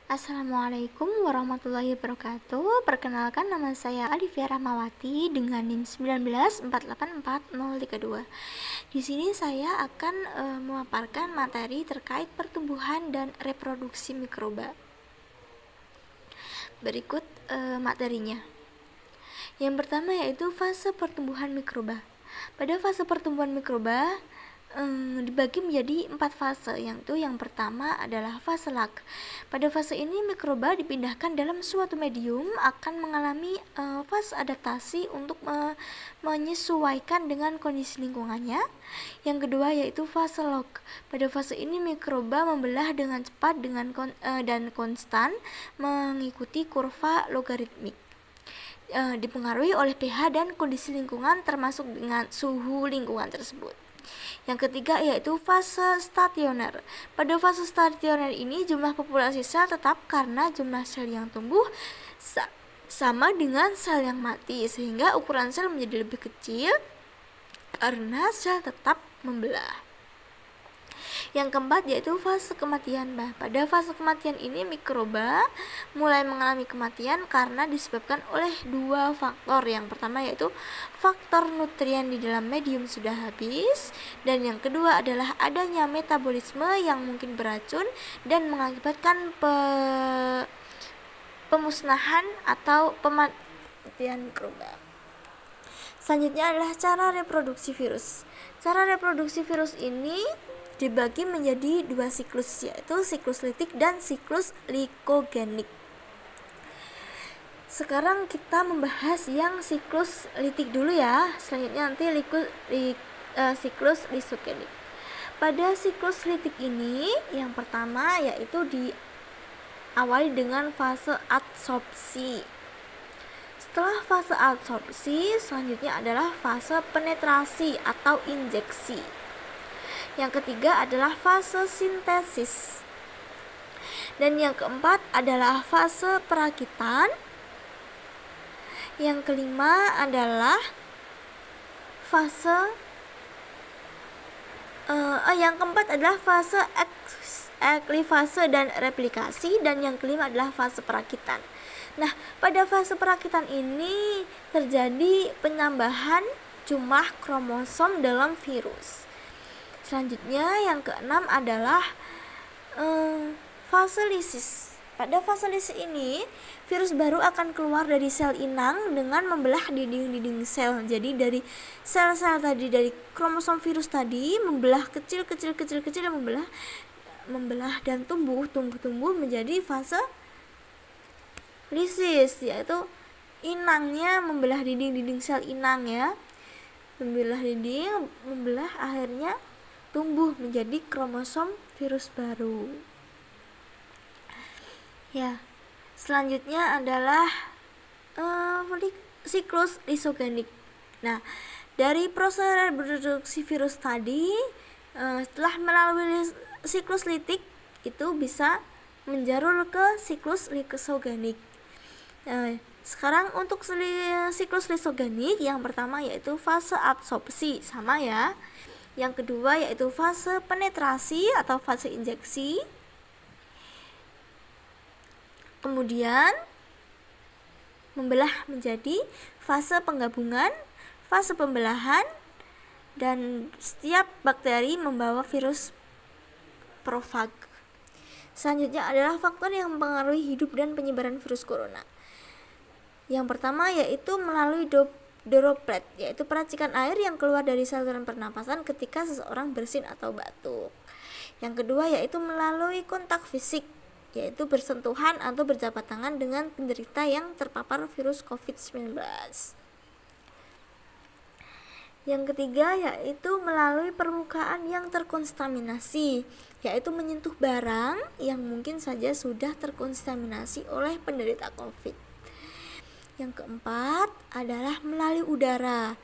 Assalamualaikum warahmatullahi wabarakatuh. Perkenalkan, nama saya Alivia Rahmawati dengan NIM 194844032. Di sini saya akan memaparkan materi terkait pertumbuhan dan reproduksi mikroba. Berikut materinya. Yang pertama yaitu fase pertumbuhan mikroba. Pada fase pertumbuhan mikroba dibagi menjadi 4 fase. Yang pertama adalah fase lag. Pada fase ini mikroba dipindahkan dalam suatu medium, akan mengalami fase adaptasi untuk menyesuaikan dengan kondisi lingkungannya. Yang kedua yaitu fase log. Pada fase ini mikroba membelah dengan cepat dan konstan mengikuti kurva logaritmik. Dipengaruhi oleh pH dan kondisi lingkungan, termasuk dengan suhu lingkungan tersebut. Yang ketiga yaitu fase stasioner. Pada fase stasioner ini jumlah populasi sel tetap karena jumlah sel yang tumbuh sama dengan sel yang mati, sehingga ukuran sel menjadi lebih kecil karena sel tetap membelah. Yang keempat yaitu fase kematian. Pada fase kematian ini mikroba mulai mengalami kematian karena disebabkan oleh 2 faktor. Yang pertama yaitu faktor nutrien di dalam medium sudah habis, dan yang kedua adalah adanya metabolisme yang mungkin beracun dan mengakibatkan pemusnahan atau pematian mikroba. Selanjutnya adalah cara reproduksi virus. Cara reproduksi virus ini dibagi menjadi 2 siklus, yaitu siklus litik dan siklus likogenik. Sekarang kita membahas yang siklus litik dulu ya, selanjutnya nanti siklus lisogenik. Pada siklus litik ini yang pertama yaitu diawali dengan fase adsorpsi. Setelah fase adsorpsi, selanjutnya adalah fase penetrasi atau injeksi. Yang ketiga adalah fase sintesis. Dan yang keempat adalah fase perakitan. Yang kelima adalah yang keempat adalah fase eklifase dan replikasi, dan yang kelima adalah fase perakitan. Nah, pada fase perakitan ini terjadi penambahan jumlah kromosom dalam virus. Selanjutnya yang keenam adalah fase lisis. Pada fase lisis ini virus baru akan keluar dari sel inang dengan membelah dinding-dinding sel. Jadi dari sel-sel tadi, dari kromosom virus tadi membelah kecil membelah dan tumbuh menjadi fase lisis, yaitu inangnya membelah dinding-dinding sel inang ya. Membelah akhirnya tumbuh menjadi kromosom virus baru. Ya, selanjutnya adalah siklus lisogenik. Nah, dari proses reproduksi virus tadi, setelah melalui siklus litik itu bisa menjarul ke siklus lisogenik. Sekarang untuk siklus lisogenik yang pertama yaitu fase absorpsi, sama ya. Yang kedua yaitu fase penetrasi atau fase injeksi. Kemudian membelah menjadi fase penggabungan, fase pembelahan, dan setiap bakteri membawa virus profag. Selanjutnya adalah faktor yang mempengaruhi hidup dan penyebaran virus corona. Yang pertama yaitu melalui droplet, yaitu peracikan air yang keluar dari saluran pernapasan ketika seseorang bersin atau batuk. Yang kedua yaitu melalui kontak fisik, yaitu bersentuhan atau berjabat tangan dengan penderita yang terpapar virus COVID-19. Yang ketiga yaitu melalui permukaan yang terkontaminasi, yaitu menyentuh barang yang mungkin saja sudah terkontaminasi oleh penderita COVID. Yang keempat adalah melalui udara,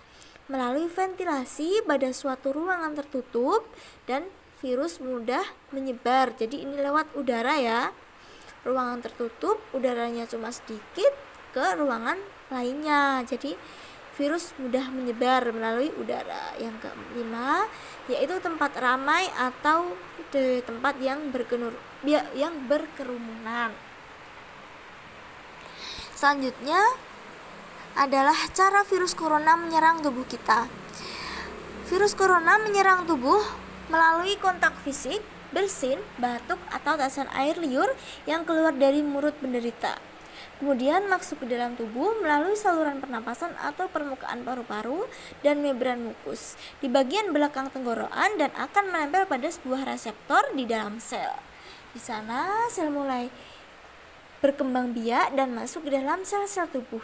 melalui ventilasi pada suatu ruangan tertutup dan virus mudah menyebar. Jadi ini lewat udara ya. Ruangan tertutup, udaranya cuma sedikit ke ruangan lainnya. Jadi virus mudah menyebar melalui udara. Yang kelima yaitu tempat ramai atau di tempat yang berkerumunan. Selanjutnya adalah cara virus corona menyerang tubuh kita. Virus corona menyerang tubuh melalui kontak fisik, bersin, batuk, atau tetesan air liur yang keluar dari mulut penderita. Kemudian masuk ke dalam tubuh melalui saluran pernapasan atau permukaan paru-paru dan membran mukus di bagian belakang tenggorokan dan akan menempel pada sebuah reseptor di dalam sel. Di sana sel mulai berkembang biak dan masuk ke dalam sel-sel tubuh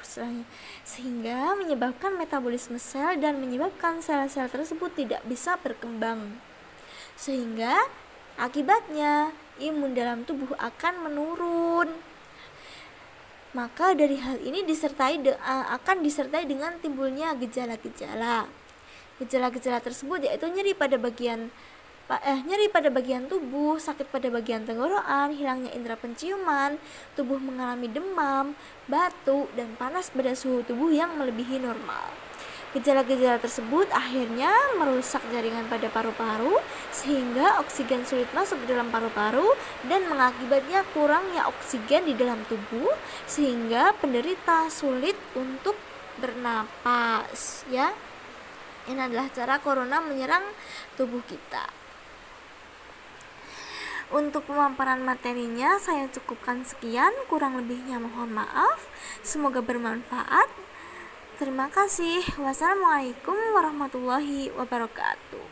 sehingga menyebabkan metabolisme sel dan menyebabkan sel-sel tersebut tidak bisa berkembang, sehingga akibatnya imun dalam tubuh akan menurun. Maka dari hal ini akan disertai dengan timbulnya gejala-gejala. Gejala-gejala tersebut yaitu nyeri pada bagian tubuh, sakit pada bagian tenggorokan, hilangnya indera penciuman, tubuh mengalami demam, batuk, dan panas pada suhu tubuh yang melebihi normal. Gejala-gejala tersebut akhirnya merusak jaringan pada paru-paru sehingga oksigen sulit masuk ke dalam paru-paru dan mengakibatnya kurangnya oksigen di dalam tubuh sehingga penderita sulit untuk bernapas, ya. Ini adalah cara corona menyerang tubuh kita. Untuk pemaparan materinya saya cukupkan sekian, kurang lebihnya mohon maaf. Semoga bermanfaat. Terima kasih. Wassalamualaikum warahmatullahi wabarakatuh.